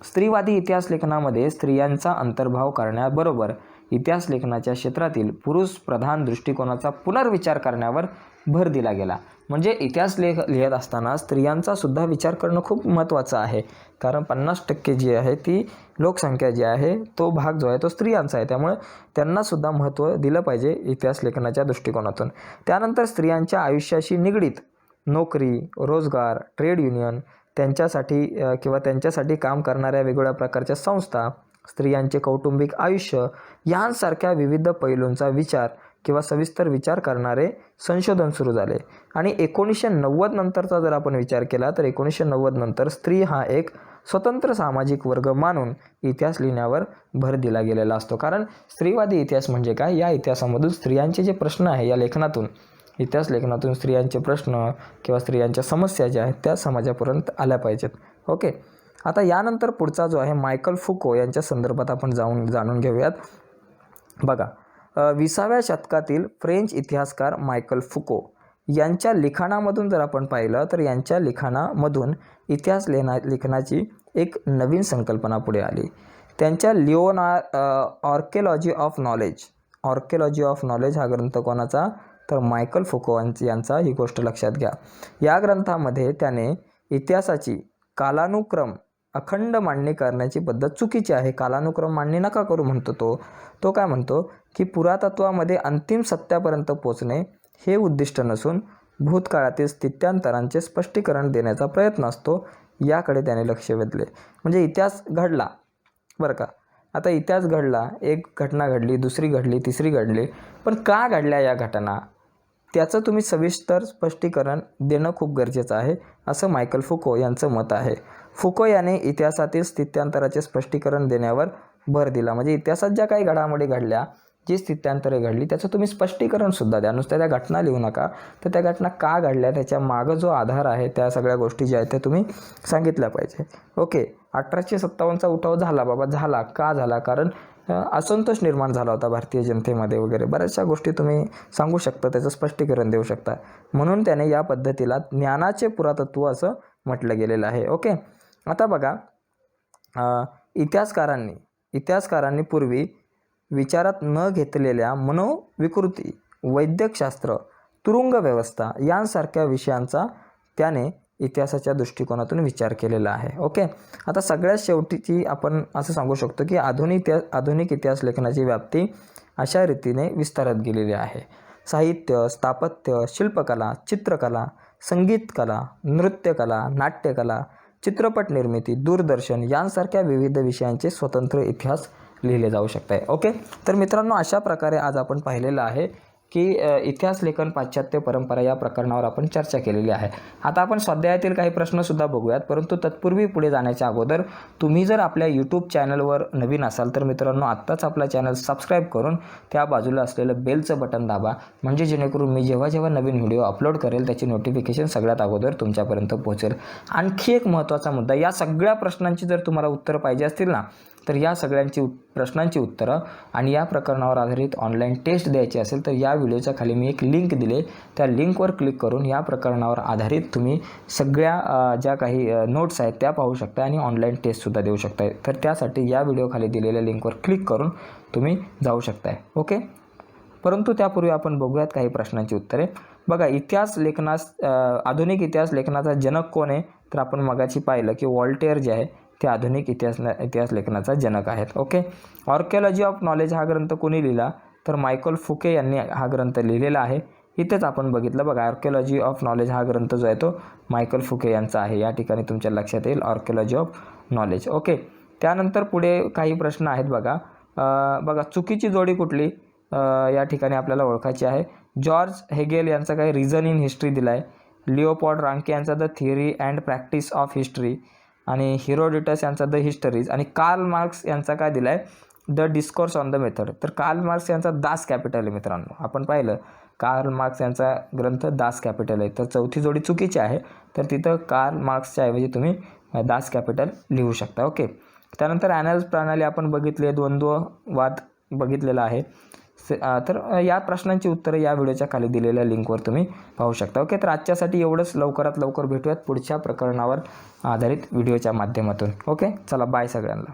स्त्रीवादी इतिहास लेखनामध्ये स्त्रियांचा अंतर्भाव करण्याबरोबर इतिहास लेखनाच्या क्षेत्रातील पुरुष प्रधान दृष्टिकोनाचा पुनर्विचार करण्यावर भर दिला गेला. म्हणजे इतिहास लिहित असताना स्त्रियांचा सुद्धा विचार करणं खूप महत्त्वाचं आहे, कारण 50% जी आहे ती लोकसंख्या जी आहे तो भाग जो आहे तो स्त्रियांचा आहे, त्यामुळे त्यांनासुद्धा महत्त्व दिलं पाहिजे इतिहास लेखनाच्या दृष्टिकोनातून. त्यानंतर स्त्रियांच्या आयुष्याशी निगडीत नोकरी, रोजगार, ट्रेड युनियन, त्यांच्यासाठी काम करणाऱ्या वेगवेगळ्या प्रकारच्या संस्था, स्त्रियांचे कौटुंबिक आयुष्य यांसारख्या विविध पैलूंचा सविस्तर विचार करणारे संशोधन सुरू झाले. आणि 1990 नंतरचा जर आपण विचार केला तर 1990 नंतर स्त्री हा एक स्वतंत्र सामाजिक वर्ग मानून इतिहास लिहिण्यावर भर दिला गेलेला असतो. कारण स्त्रीवादी इतिहास म्हणजे काय, या इतिहासामधून स्त्रियांचे जे प्रश्न आहे, या इतिहास लेखनातून स्त्रियांचे प्रश्न किंवा स्त्रियांच्या समस्या ज्या आहेत त्या समाजापर्यंत आल्या पाहिजेत. ओके, आता यानंतर पुढचा जो आहे मायकल फुको यांच्या संदर्भात आपण जाणून घेऊयात. बघा, 20व्या शतकातील फ्रेंच इतिहासकार मायकल फुको यांच्या लिखाणामधून जर आपण पाहिलं तर यांच्या लिखाणामधून इतिहास लेखनाची एक नवीन संकल्पना पुढे आली. त्यांच्या ऑर्किओलॉजी ऑफ नॉलेज हा ग्रंथ कोणाचा, तर मायकल फुको यांचा. ही गोष्ट लक्षात घ्या. या ग्रंथामध्ये त्याने इतिहासाची कालानुक्रम अखंड मांडणी करण्याची पद्धत चुकीची आहे. कालानुक्रम मांडणी नका करू म्हणतो तो काय म्हणतो की पुरातत्वामध्ये अंतिम सत्यापर्यंत पोचणे हे उद्दिष्ट नसून भूतकाळातील स्थित्यांतरांचे स्पष्टीकरण देण्याचा प्रयत्न असतो, याकडे त्याने लक्ष वेधले. म्हणजे इतिहास घडला, बरं का. आता इतिहास घडला, एक घटना घडली, दुसरी घडली, तिसरी घडली, पण का घडल्या या घटना, त्याचं तुम्ही सविस्तर स्पष्टीकरण देणं खूप गरजेचं आहे, असं मायकल फुको यांचं मत आहे. फुको याने इतिहासातील स्थित्यांतराचे स्पष्टीकरण देण्यावर भर दिला. म्हणजे इतिहासात ज्या काही घडामोडी घडल्या, जी स्थित्यांतरे घडली, त्याचं तुम्ही स्पष्टीकरण द्या. नुसत्या त्या घटना लिहू नका, तर त्या घटना का घडल्या, त्याच्या मागं जो आधार आहे, त्या सगळ्या गोष्टी ज्या आहेत त्या तुम्ही सांगितल्या पाहिजे. ओके, 1857चा उठाव झाला बाबा, झाला का झाला? कारण असंतोष निर्माण झाला होता भारतीय जनतेमध्ये वगैरे, बऱ्याचशा गोष्टी तुम्ही सांगू शकता, त्याचं स्पष्टीकरण देऊ शकता. म्हणून त्याने या पद्धतीला ज्ञानाचे पुरातत्व असं म्हटलं गेलेलं आहे. ओके, आता बघा, इतिहासकारांनी पूर्वी विचारात न घेतलेल्या मनोविकृती, वैद्यकशास्त्र, तुरुंग व्यवस्था यांसारख्या विषयांचा त्याने इतिहासाच्या दृष्टिकोनातून विचार केलेला आहे. ओके, आता सगळ्यात शेवटीची आपण असं सांगू शकतो की आधुनिक इतिहास लेखनाची व्याप्ती अशा रीतीने विस्तारत गेलेली आहे. साहित्य, स्थापत्य, शिल्पकला, चित्रकला, संगीतकला, नृत्यकला, नाट्यकला, चित्रपट निर्मिती, दूरदर्शन यांसारख्या विविध विषयांचे स्वतंत्र इतिहास लिहिले जाऊ शकते. ओके, तर मित्रांनो, अशा प्रकारे आज आपण पाहिलेलं आहे की इतिहास लेखन पाश्चात्य परंपरा या प्रकरणावर आपण चर्चा केलेली आहे. आता आपण स्वाध्यायातील काही प्रश्नसुद्धा बघूयात, परंतु तत्पूर्वी पुढे जाण्याच्या अगोदर तुम्ही जर आपल्या यूट्यूब चॅनलवर नवीन असाल तर मित्रांनो, आत्ताच आपला चॅनल सबस्क्राईब करून त्या बाजूला असलेलं बेलचं बटन दाबा, म्हणजे जेणेकरून मी जेव्हा नवीन व्हिडिओ अपलोड करेल त्याची नोटिफिकेशन सगळ्यात अगोदर तुमच्यापर्यंत पोहोचेल. आणखी एक महत्त्वाचा मुद्दा, या सगळ्या प्रश्नांची जर तुम्हाला उत्तरं पाहिजे असतील ना, तर या सगळ्यांची प्रश्नांची उत्तरं आणि या प्रकरणावर आधारित ऑनलाईन टेस्ट द्यायची असेल तर या व्हिडिओच्या खाली मी एक लिंक दिले, त्या लिंकवर क्लिक करून या प्रकरणावर आधारित तुम्ही सगळ्या ज्या काही नोट्स आहेत त्या पाहू शकता आणि ऑनलाईन टेस्टसुद्धा देऊ शकताय. तर त्यासाठी या व्हिडिओ खाली दिलेल्या लिंकवर क्लिक करून तुम्ही जाऊ शकताय. ओके, परंतु त्यापूर्वी आपण बघूयात काही प्रश्नांची उत्तरे. बघा, आधुनिक इतिहास लेखनाचा जनक कोण आहे? तर आपण मगाशी पाहिलं की वॉल्टेअर जे आहे ते आधुनिक इतिहास लेखनाचा जनक आहेत. ओके, आर्किओलॉजी ऑफ नॉलेज हा ग्रंथ कोणी लिहिला? तर मायकल फुके यांनी हा ग्रंथ लिहिलेला आहे. इथेच आपण बघितलं बघा, आर्किओलॉजी ऑफ नॉलेज हा ग्रंथ जो आहे तो मायकल फुके यांचा आहे. या ठिकाणी तुमच्या लक्षात येईल आर्किओलॉजी ऑफ नॉलेज. ओके, त्यानंतर पुढे काही प्रश्न आहेत बघा. चुकीची जोडी कुठली या ठिकाणी आपल्याला ओळखायची आहे. जॉर्ज हेगेल यांचा काही रिझन इन हिस्ट्री दिला आहे. लिओपोल्ड रांके यांचा the theory and practice of history आणि हिरोडोटस यांचा द हिस्टरीज आणि कार्ल मार्क्स यांचा काय दिला आहे? The discourse on the method. तर कार्ल मार्क्स यांचा दास कॅपिटल आहे मित्रांनो. आपण पाहिलं कार्ल मार्क्स यांचा ग्रंथ दास कॅपिटल आहे. तर चौथी जोडी चुकीची आहे, तर तिथं कार्ल मार्क्सच्या ऐवजी तुम्ही दास कॅपिटल लिहू शकता. ओके, त्यानंतर ॲनल्स प्रणाली आपण बघितली, द्वंद्ववाद बघितलेला आहे. तर या प्रश्नांची उत्तरं या व्हिडिओच्या खाली दिलेल्या लिंकवर तुम्ही पाहू शकता. ओके, तर आजच्यासाठी एवढंच. लवकरात लवकर भेटूयात पुढच्या प्रकरणावर आधारित व्हिडिओच्या माध्यमातून. ओके, चला, बाय सगळ्यांना.